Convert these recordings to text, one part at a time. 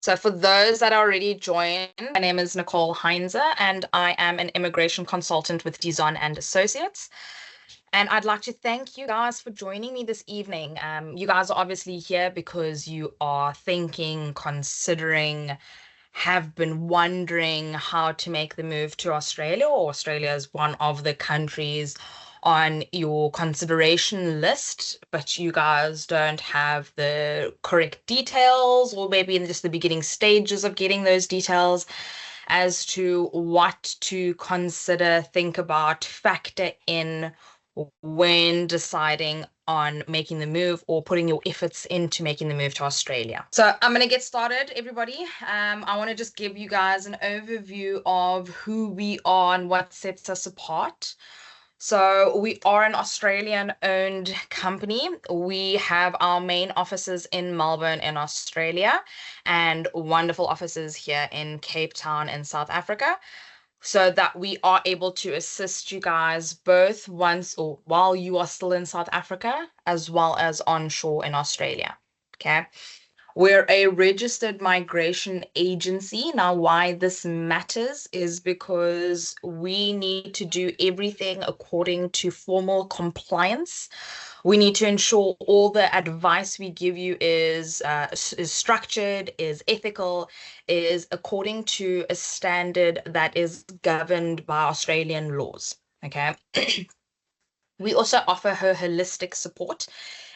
So, for those that already joined, my name is Nicole Heinzer, and I am an immigration consultant with Dizon and Associates. And I'd like to thank you guys for joining me this evening. You guys are obviously here because you are thinking, considering, have been wondering how to make the move to Australia, or Australia is one of the countries on your consideration list, but you guys don't have the correct details, or maybe in just the beginning stages of getting those details as to what to consider, think about, factor in when deciding on making the move or putting your efforts into making the move to Australia. So I'm going to get started, everybody. I want to just give you guys an overview of who we are and what sets us apart. So we are an Australian-owned company. We have our main offices in Melbourne in Australia and wonderful offices here in Cape Town in South Africa, so that we are able to assist you guys both once or while you are still in South Africa as well as onshore in Australia. Okay. We're a registered migration agency. Now, why this matters is because we need to do everything according to formal compliance. We need to ensure all the advice we give you is structured, is ethical, is according to a standard that is governed by Australian laws. Okay. We also offer her holistic support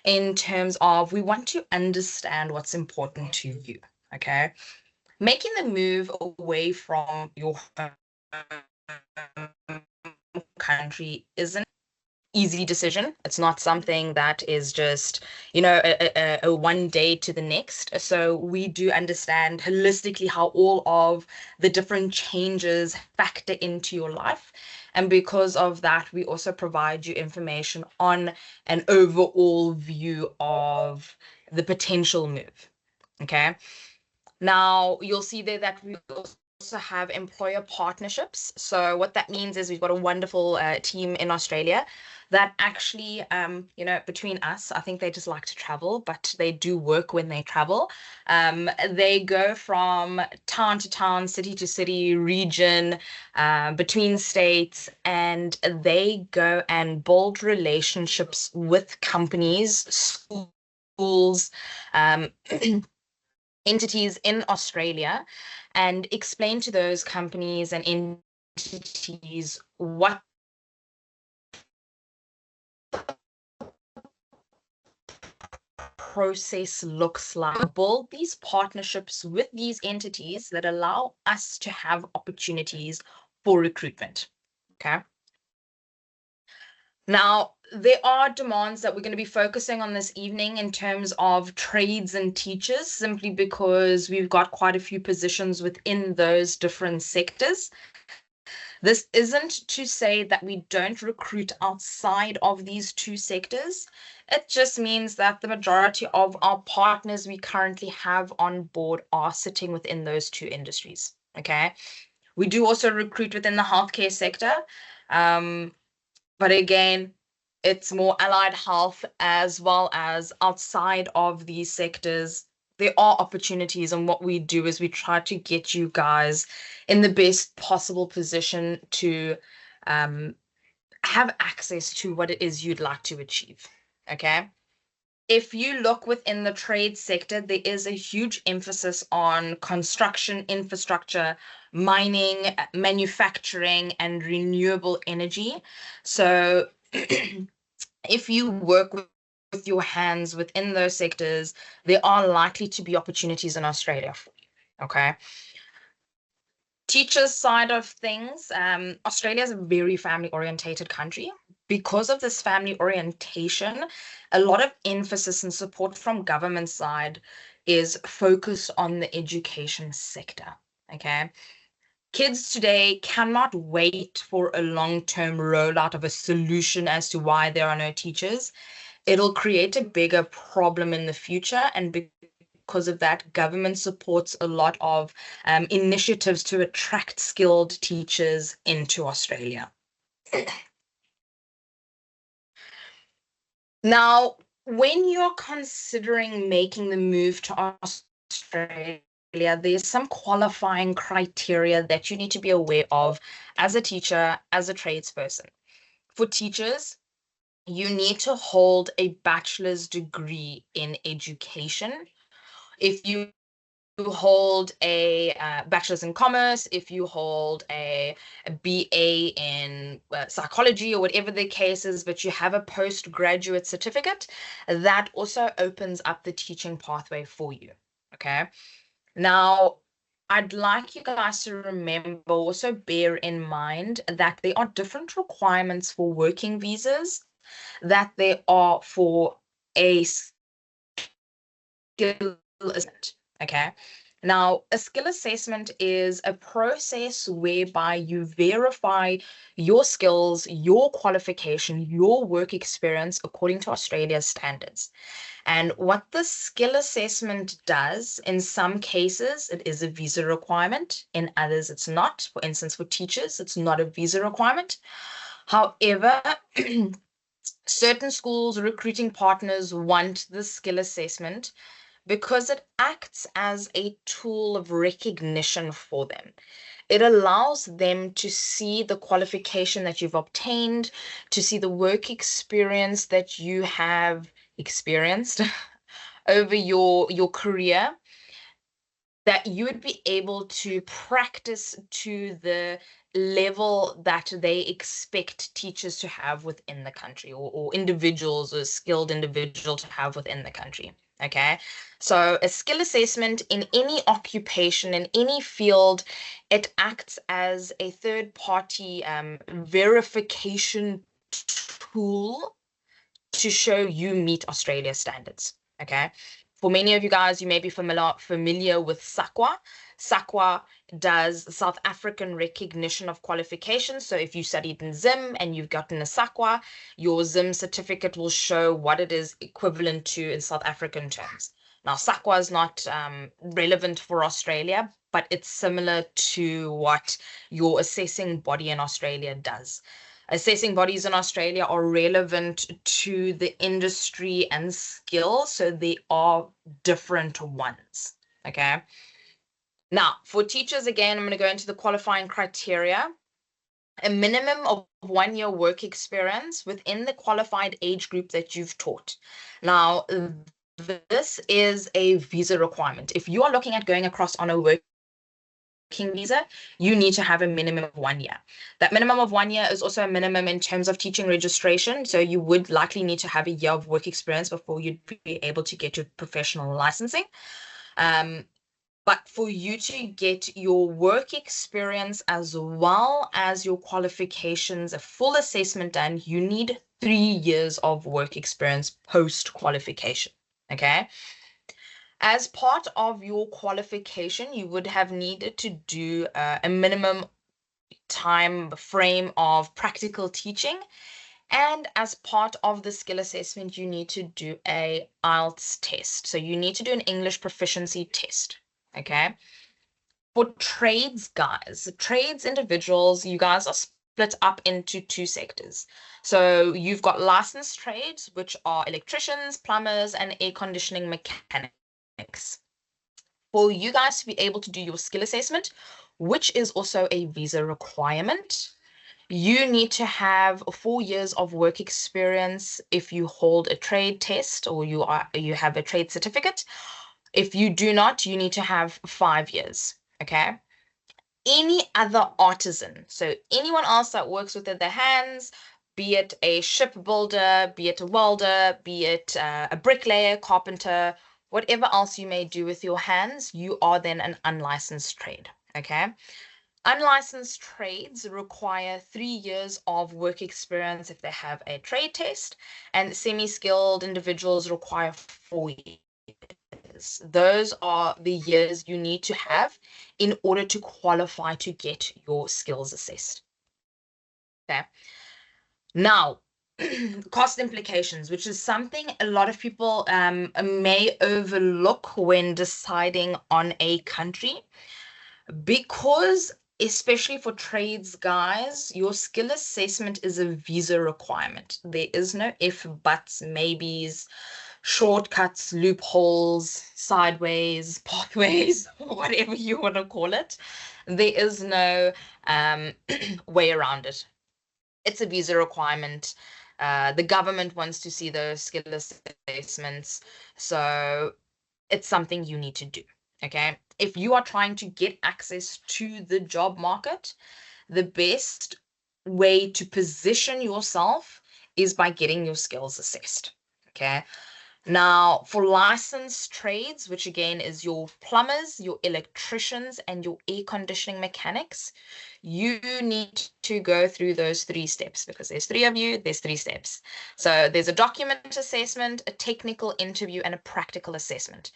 in terms of we want to understand what's important to you. Okay. Making the move away from your home country isn't easy decision. It's not something that is just, a one day to the next. So we do understand holistically how all of the different changes factor into your life. And because of that, we also provide you information on an overall view of the potential move. Okay. Now, you'll see there that we also have employer partnerships. So what that means is we've got a wonderful team in Australia that actually, between us, I think they just like to travel, but they do work when they travel. They go from town to town, city to city, region, between states, and they go and build relationships with companies, schools, um, entities in Australia, and explain to those companies and entities what process looks like. Build these partnerships with these entities that allow us to have opportunities for recruitment. Okay. Now, there are demands that we're going to be focusing on this evening in terms of trades and teachers, simply because we've got quite a few positions within those different sectors. This isn't to say that we don't recruit outside of these two sectors. It just means that the majority of our partners we currently have on board are sitting within those two industries. Okay. We do also recruit within the healthcare sector. But again, it's more allied health as well as outside of these sectors. There are opportunities, and what we do is we try to get you guys in the best possible position to have access to what it is you'd like to achieve. Okay. If you look within the trade sector, there is a huge emphasis on construction, infrastructure, mining, manufacturing, and renewable energy. So if you work with your hands within those sectors, there are likely to be opportunities in Australia for you. Okay. Teachers' side of things, Australia is a very family orientated country. Because of this family orientation, a lot of emphasis and support from government side is focused on the education sector. Okay. Kids today cannot wait for a long-term rollout of a solution as to why there are no teachers. It'll create a bigger problem in the future, and because of that, government supports a lot of initiatives to attract skilled teachers into Australia. Now, when you're considering making the move to Australia, there's some qualifying criteria that you need to be aware of as a teacher, as a tradesperson. For teachers, you need to hold a bachelor's degree in education. If you hold a bachelor's in commerce, if you hold a BA in psychology or whatever the case is, but you have a postgraduate certificate, that also opens up the teaching pathway for you. Okay. Now, I'd like you guys to remember, also bear in mind that there are different requirements for working visas that there are for a skill assessment. Okay. Now, a skill assessment is a process whereby you verify your skills, your qualification, your work experience according to Australia's standards. And what the skill assessment does, in some cases, it is a visa requirement. In others, it's not. For instance, for teachers, it's not a visa requirement. However, certain schools, recruiting partners want the skill assessment because it acts as a tool of recognition for them. It allows them to see the qualification that you've obtained, to see the work experience that you have experienced over your career, that you would be able to practice to the level that they expect teachers to have within the country, or individuals, or skilled individual to have within the country. Okay. So a skill assessment in any occupation, in any field, it acts as a third party verification tool to show you meet Australia standards. Okay. For many of you guys, you may be familiar with SAQA. SAQA does South African recognition of qualifications. So if you studied in Zim and you've gotten a SAQA, your Zim certificate will show what it is equivalent to in South African terms. Now, SAQA is not relevant for Australia, but it's similar to what your assessing body in Australia does. Assessing bodies in Australia are relevant to the industry and skill, so they are different ones. Okay. Now, for teachers, again, I'm going to go into the qualifying criteria. A minimum of 1 year work experience within the qualified age group that you've taught. Now, this is a visa requirement. If you are looking at going across on a working visa, you need to have a minimum of 1 year. That minimum of 1 year is also a minimum in terms of teaching registration. So you would likely need to have a year of work experience before you'd be able to get your professional licensing. But for you to get your work experience as well as your qualifications, a full assessment done, you need 3 years of work experience post qualification. Okay. As part of your qualification, you would have needed to do a minimum time frame of practical teaching. And as part of the skill assessment, you need to do a IELTS test. So you need to do an English proficiency test. Okay. For trades guys, trades individuals, you guys are split up into two sectors. So you've got licensed trades, which are electricians, plumbers, and air conditioning mechanics. For you guys to be able to do your skill assessment, which is also a visa requirement, you need to have 4 years of work experience if you hold a trade test or you have a trade certificate. If you do not, you need to have 5 years. Okay. Any other artisan, so anyone else that works with their hands, be it a shipbuilder, be it a welder, be it a bricklayer, carpenter, whatever else you may do with your hands, you are then an unlicensed trade. Okay. Unlicensed trades require 3 years of work experience if they have a trade test, and semi-skilled individuals require 4 years. Those are the years you need to have in order to qualify to get your skills assessed. Okay. Now, cost implications, which is something a lot of people may overlook when deciding on a country, because especially for trades guys, your skill assessment is a visa requirement. There is no if, buts, maybes, shortcuts, loopholes, sideways, pathways, whatever you want to call it. There is no way around it. It's a visa requirement. The government wants to see those skill assessments. So it's something you need to do. Okay. If you are trying to get access to the job market, the best way to position yourself is by getting your skills assessed. Okay. Now, for licensed trades, which again is your plumbers, your electricians, and your air conditioning mechanics, you need to go through those 3 steps because there's 3 of you, there's 3 steps. So there's a document assessment, a technical interview, and a practical assessment.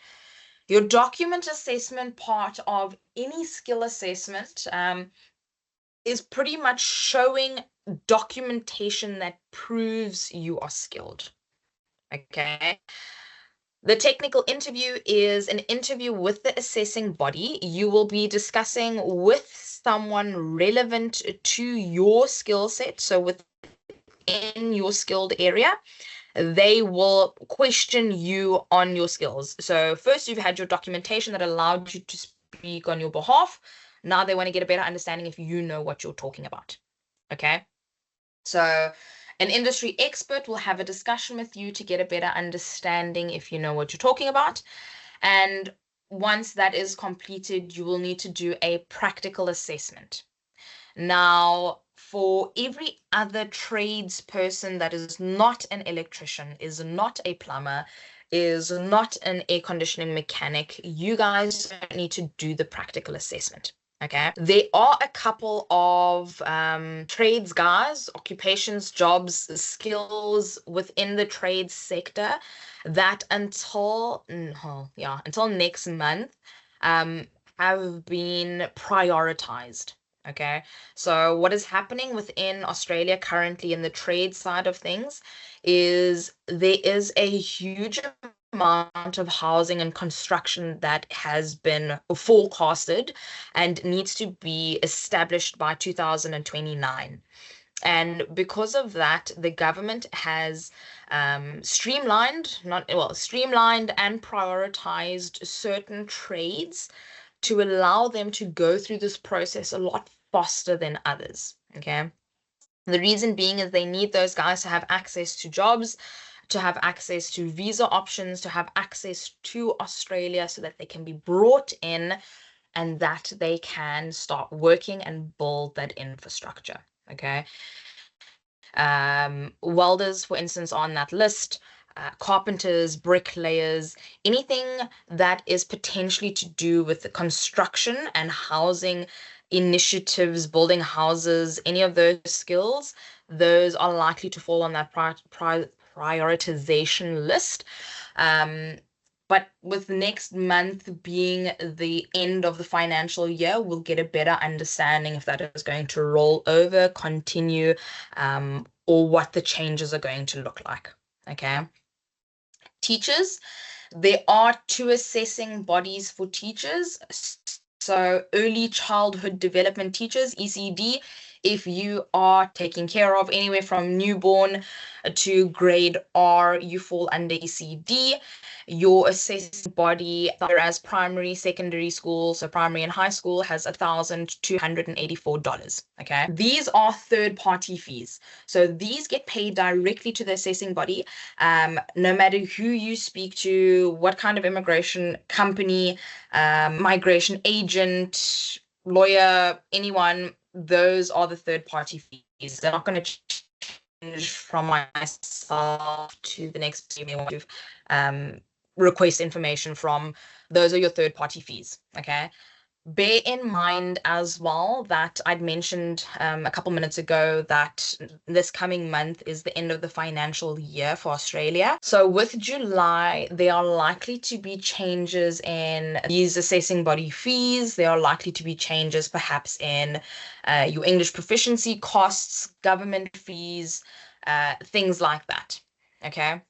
Your document assessment part of any skill assessment is pretty much showing documentation that proves you are skilled. Okay. The technical interview is an interview with the assessing body. You will be discussing with someone relevant to your skill set. So within your skilled area, they will question you on your skills. So first you've had your documentation that allowed you to speak on your behalf. Now they want to get a better understanding if you know what you're talking about. Okay. So an industry expert will have a discussion with you to get a better understanding if you know what you're talking about. And once that is completed, you will need to do a practical assessment. Now, for every other tradesperson that is not an electrician, is not a plumber, is not an air conditioning mechanic, you guys don't need to do the practical assessment. Okay. There are a couple of trades, guys, occupations, jobs, skills within the trades sector that until next month have been prioritized. Okay. So what is happening within Australia currently in the trade side of things is there is a huge amount of housing and construction that has been forecasted and needs to be established by 2029. And because of that, the government has streamlined and prioritized certain trades to allow them to go through this process a lot faster than others. Okay. The reason being is they need those guys to have access to jobs, to have access to visa options, to have access to Australia so that they can be brought in and that they can start working and build that infrastructure. Okay. Welders, for instance, on that list, carpenters, bricklayers, anything that is potentially to do with the construction and housing initiatives, building houses, any of those skills, those are likely to fall on that prioritization list. But with next month being the end of the financial year, we'll get a better understanding if that is going to roll over, continue, or what the changes are going to look like. Okay. Teachers, there are 2 assessing bodies for teachers. So early childhood development teachers, ECD, if you are taking care of anywhere from newborn to grade R, you fall under ECD. Your assessing body, whereas primary, secondary school, so primary and high school, has $1,284. Okay. These are third-party fees. So these get paid directly to the assessing body. No matter who you speak to, what kind of immigration company, migration agent, lawyer, anyone, those are the third-party fees. They're not going to change from myself to the next person you want to request information from. Those are your third-party fees. Okay. Bear in mind as well that I'd mentioned a couple minutes ago that this coming month is the end of the financial year for Australia. So with July, there are likely to be changes in these assessing body fees. There are likely to be changes perhaps in your English proficiency costs, government fees, things like that. Okay.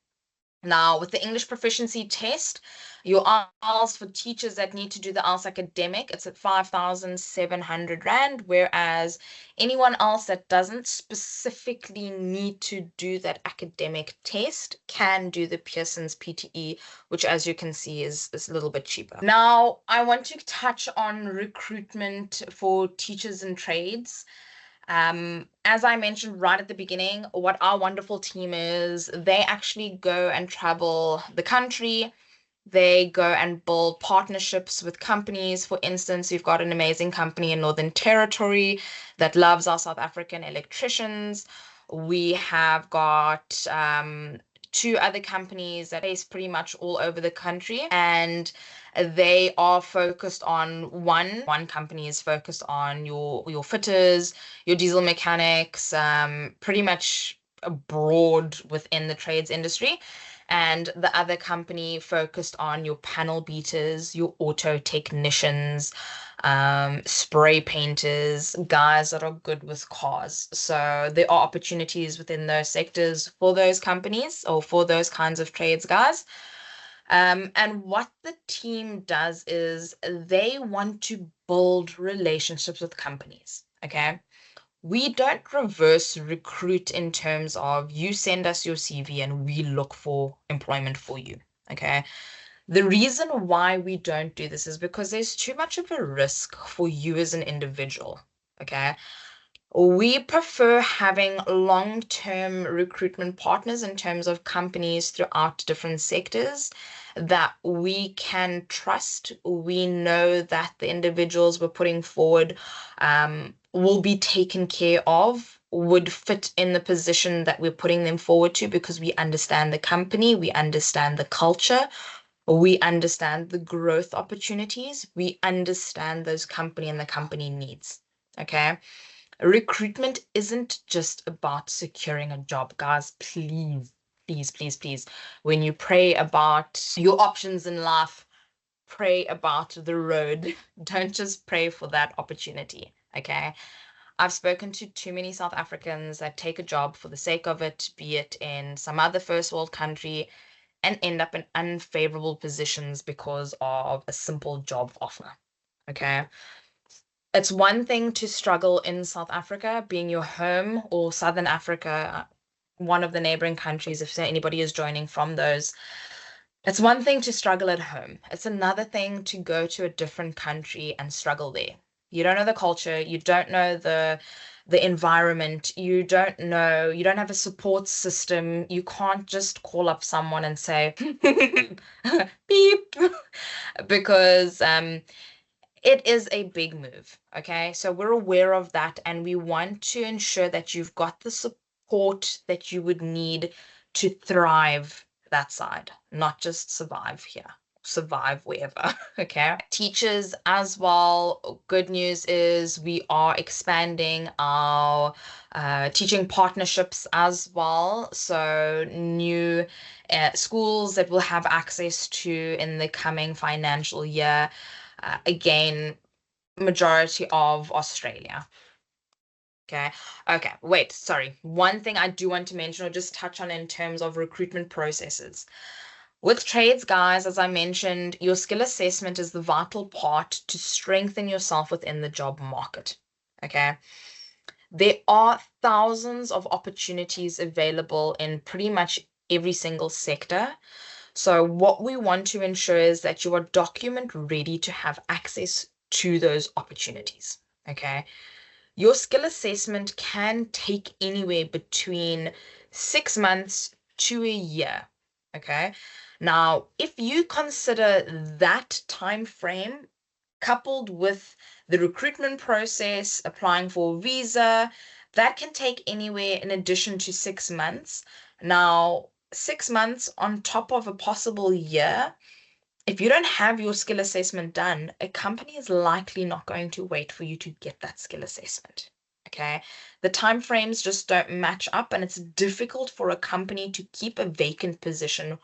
Now, with the English proficiency test, Your IELTS for teachers that need to do the IELTS academic, it's at 5,700 Rand, whereas anyone else that doesn't specifically need to do that academic test can do the Pearson's PTE, which, as you can see, is a little bit cheaper. Now, I want to touch on recruitment for teachers and trades. As I mentioned right at the beginning, what our wonderful team is, they actually go and travel the country. They go and build partnerships with companies. For instance, we've got an amazing company in Northern Territory that loves our South African electricians. We have got two other companies that base pretty much all over the country, and they are focused on one company is focused on your fitters, your diesel mechanics, pretty much broad within the trades industry. And the other company focused on your panel beaters, your auto technicians, spray painters, guys that are good with cars. So there are opportunities within those sectors for those companies or for those kinds of trades guys. And what the team does is they want to build relationships with companies. Okay. We don't reverse recruit in terms of you send us your CV and we look for employment for you. Okay. The reason why we don't do this is because there's too much of a risk for you as an individual. Okay. We prefer having long-term recruitment partners in terms of companies throughout different sectors that we can trust. We know that the individuals we're putting forward will be taken care of, would fit in the position that we're putting them forward to because we understand the company, we understand the culture, we understand the growth opportunities, we understand those company and the company needs. Okay. Recruitment isn't just about securing a job, guys. Please, please, please, please. When you pray about your options in life, pray about the road. Don't just pray for that opportunity. Okay. I've spoken to too many South Africans that take a job for the sake of it, be it in some other first world country, and end up in unfavorable positions because of a simple job offer. Okay. It's one thing to struggle in South Africa, being your home, or Southern Africa, one of the neighboring countries, if anybody is joining from those. It's one thing to struggle at home. It's another thing to go to a different country and struggle there. You don't know the culture, you don't know the environment, you don't have a support system. You can't just call up someone and say beep because it is a big move, okay? So we're aware of that, and we want to ensure that you've got the support that you would need to thrive that side, not just survive here, survive wherever, okay? Teachers as well, good news is we are expanding our teaching partnerships as well. So new schools that we'll have access to in the coming financial year. Again, majority of Australia. Okay. Okay. Wait, sorry. One thing I do want to mention or just touch on in terms of recruitment processes. With trades, guys, as I mentioned, your skill assessment is the vital part to strengthen yourself within the job market. Okay. There are thousands of opportunities available in pretty much every single sector. So what we want to ensure is that you are document ready to have access to those opportunities. Okay. Your skill assessment can take anywhere between 6 months to a year. Okay. Now, if you consider that time frame coupled with the recruitment process, applying for a visa, that can take anywhere in addition to 6 months. Now, 6 months on top of a possible year, if you don't have your skill assessment done, a company is likely not going to wait for you to get that skill assessment. Okay. The time frames just don't match up, and it's difficult for a company to keep a vacant position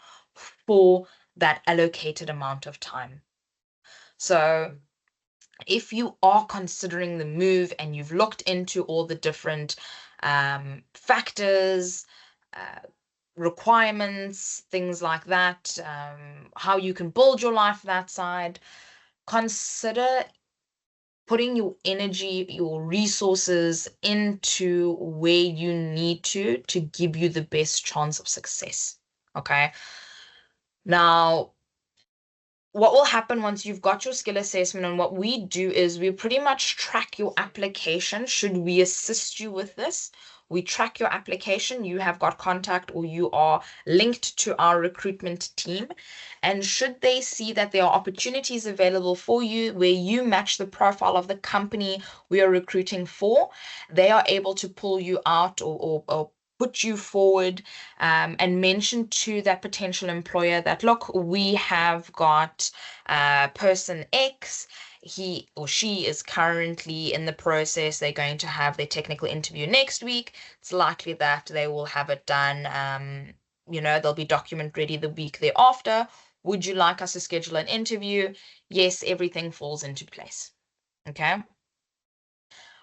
for that allocated amount of time. So if you are considering the move and you've looked into all the different factors, uh, requirements, things like that, how you can build your life that side. Consider putting your energy, your resources into where you need to give you the best chance of success. Okay. Now, what will happen once you've got your skill assessment, and what we do is we pretty much track your application. Should we assist you with this? We track your application. You have got contact, or you are linked to our recruitment team. And should they see that there are opportunities available for you where you match the profile of the company we are recruiting for, they are able to pull you out, or put you forward, and mention to that potential employer that, look, we have got person X. He or she is currently in the process. They're going to have their technical interview next week. It's likely that they will have it done. They'll be document ready the week thereafter. Would you like us to schedule an interview? Yes, everything falls into place. Okay.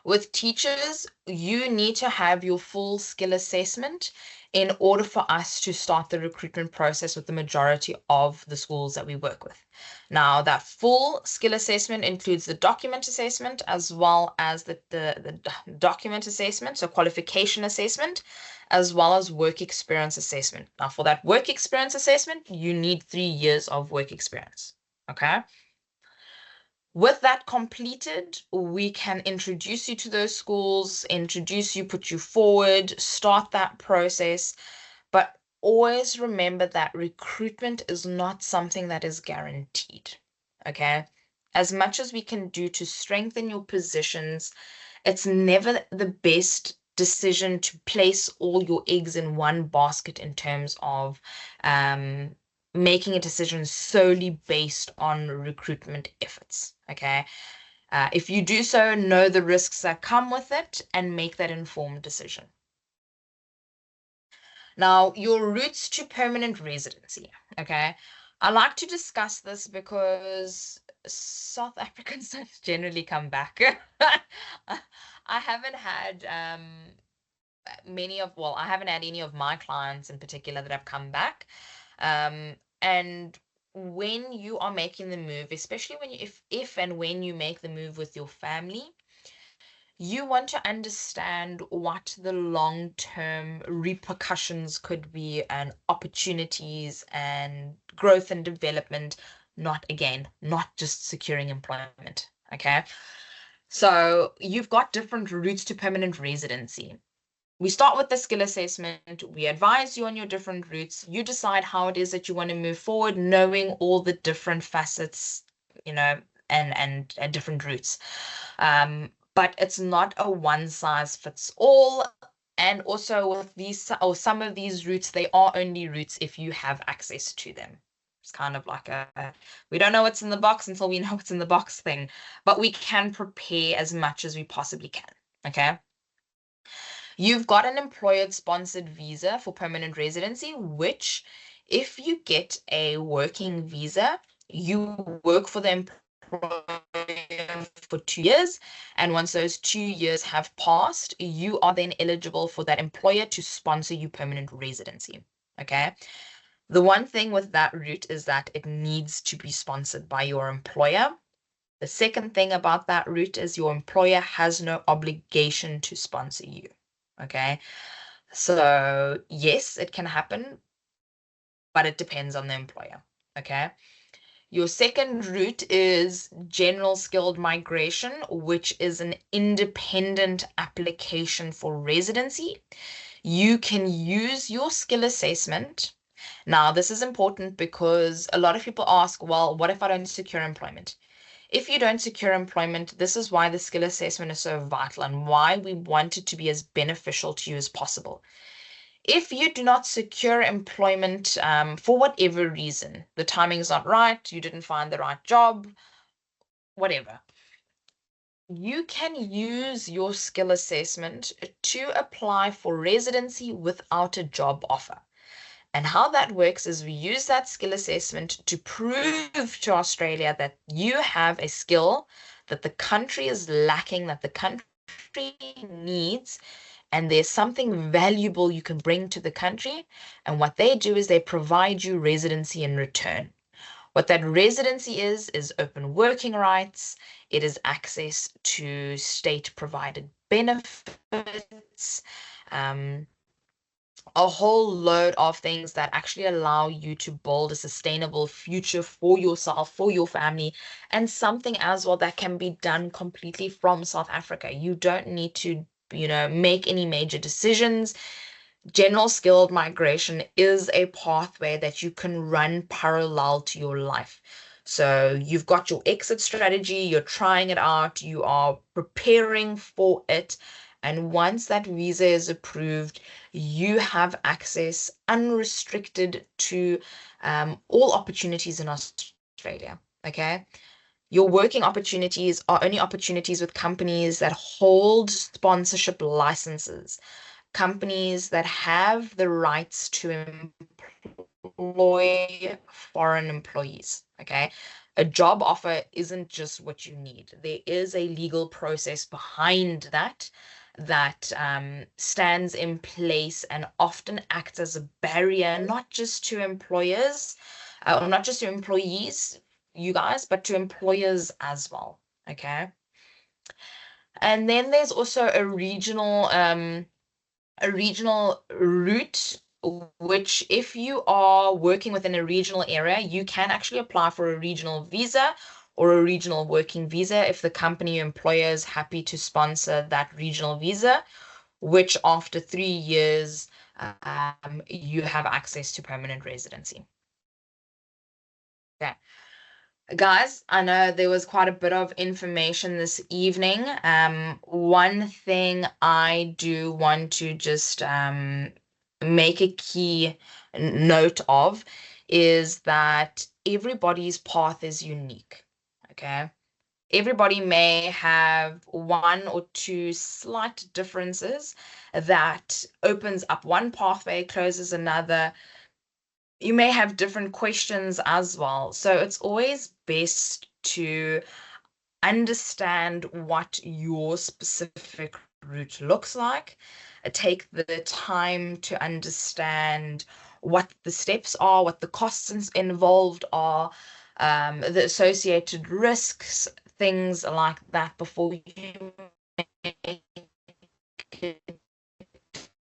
With teachers, you need to have your full skill assessment in order for us to start the recruitment process with the majority of the schools that we work with. Now, that full skill assessment includes the document assessment as well as the document assessment, so qualification assessment, as well as work experience assessment. Now, for that work experience assessment, you need 3 years of work experience. Okay. With that completed, we can introduce you to those schools, introduce you, put you forward, start that process. But always remember that recruitment is not something that is guaranteed. Okay? As much as we can do to strengthen your positions, it's never the best decision to place all your eggs in one basket in terms of making a decision solely based on recruitment efforts. Okay. If you do so, know the risks that come with it and make that informed decision. Now, your routes to permanent residency. Okay. I like to discuss this because South Africans don't generally come back. I haven't had I haven't had any of my clients in particular that have come back. And when you are making the move, especially when if and when you make the move with your family, you want to understand what the long-term repercussions could be, and opportunities and growth and development, not just securing employment. Okay. So you've got different routes to permanent residency. We start with the skill assessment. We advise you on your different routes. You decide how it is that you want to move forward, knowing all the different facets, and different routes. But it's not a one size fits all. And also with these, or some of these routes, they are only routes if you have access to them. It's kind of like we don't know what's in the box until we know what's in the box thing, but we can prepare as much as we possibly can. Okay. You've got an employer-sponsored visa for permanent residency, which, if you get a working visa, you work for the employer for 2 years. And once those 2 years have passed, you are then eligible for that employer to sponsor you permanent residency. Okay. The one thing with that route is that it needs to be sponsored by your employer. The second thing about that route is your employer has no obligation to sponsor you. Okay. So, yes, it can happen, but it depends on the employer. Okay. Your second route is general skilled migration, which is an independent application for residency. You can use your skill assessment. Now, this is important because a lot of people ask, well, what if I don't secure employment? If you don't secure employment, this is why the skill assessment is so vital and why we want it to be as beneficial to you as possible. If you do not secure employment, for whatever reason, the timing is not right, you didn't find the right job, whatever, you can use your skill assessment to apply for residency without a job offer. And how that works is we use that skill assessment to prove to Australia that you have a skill that the country is lacking, that the country needs, and there's something valuable you can bring to the country. And what they do is they provide you residency in return. What that residency is open working rights, it is access to state provided benefits, um, a whole load of things that actually allow you to build a sustainable future for yourself, for your family, and something as well that can be done completely from South Africa. You don't need to, make any major decisions. General skilled migration is a pathway that you can run parallel to your life. So you've got your exit strategy, you're trying it out, you are preparing for it. And once that visa is approved, you have access unrestricted to all opportunities in Australia. Okay. Your working opportunities are only opportunities with companies that hold sponsorship licenses, companies that have the rights to employ foreign employees. Okay. A job offer isn't just what you need. There is a legal process behind that stands in place and often acts as a barrier, not just to employers, or not just to employees, you guys, but to employers as well. Okay. And then there's also a regional route, which if you are working within a regional area, you can actually apply for a regional visa or a regional working visa if the company or employer is happy to sponsor that regional visa, which after 3 years, you have access to permanent residency. Okay. Guys, I know there was quite a bit of information this evening. One thing I do want to just make a key note of is that everybody's path is unique. Okay. Everybody may have one or two slight differences that opens up one pathway, closes another. You may have different questions as well. So it's always best to understand what your specific route looks like. Take the time to understand what the steps are, what the costs involved are, the associated risks, things like that before you make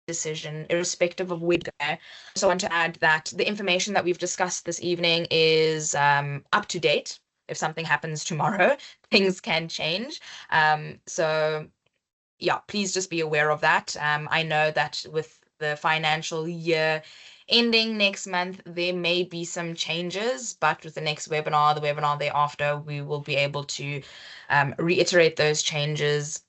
decision, irrespective of where to go. So I want to add that the information that we've discussed this evening is up to date. If something happens tomorrow, things can change. So yeah, please just be aware of that. I know that with the financial year ending next month, there may be some changes, but with the next webinar, the webinar thereafter, we will be able to reiterate those changes.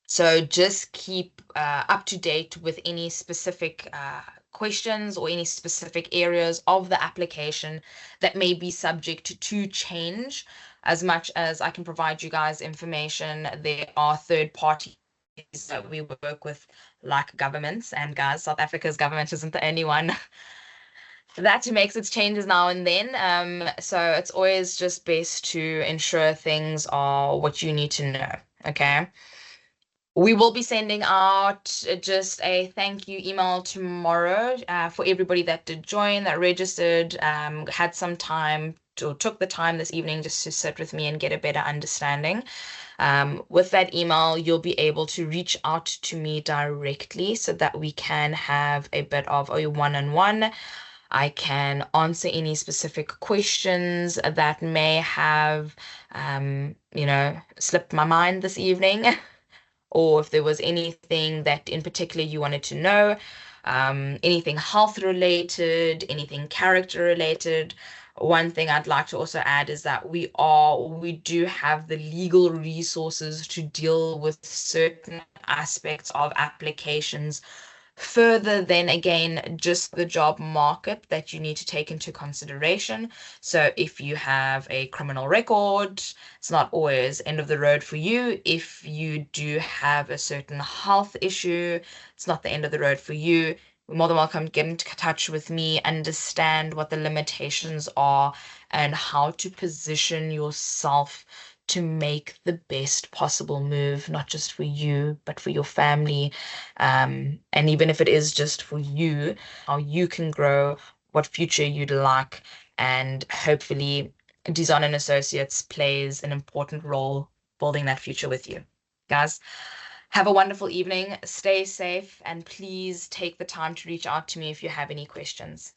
So just keep up to date with any specific questions or any specific areas of the application that may be subject to change. As much as I can provide you guys information, there are third parties that we work with, like governments. And guys, South Africa's government isn't the only one that makes its changes now and then. So it's always just best to ensure things are what you need to know. Okay. We will be sending out just a thank you email tomorrow for everybody that did join, that registered, had some time or took the time this evening just to sit with me and get a better understanding. With that email, you'll be able to reach out to me directly so that we can have a bit of a one-on-one. I can answer any specific questions that may have, slipped my mind this evening. Or if there was anything that in particular you wanted to know, anything health related, anything character related. One thing I'd like to also add is that we do have the legal resources to deal with certain aspects of applications further than again just the job market that you need to take into consideration. So if you have a criminal record, it's not always end of the road for you. If you do have a certain health issue, it's not the end of the road for you. You're more than welcome to get into touch with me, understand what the limitations are and how to position yourself to make the best possible move, not just for you, but for your family. And even if it is just for you, how you can grow, what future you'd like, and hopefully Design and Associates plays an important role building that future with you. Guys, have a wonderful evening. Stay safe, and please take the time to reach out to me if you have any questions.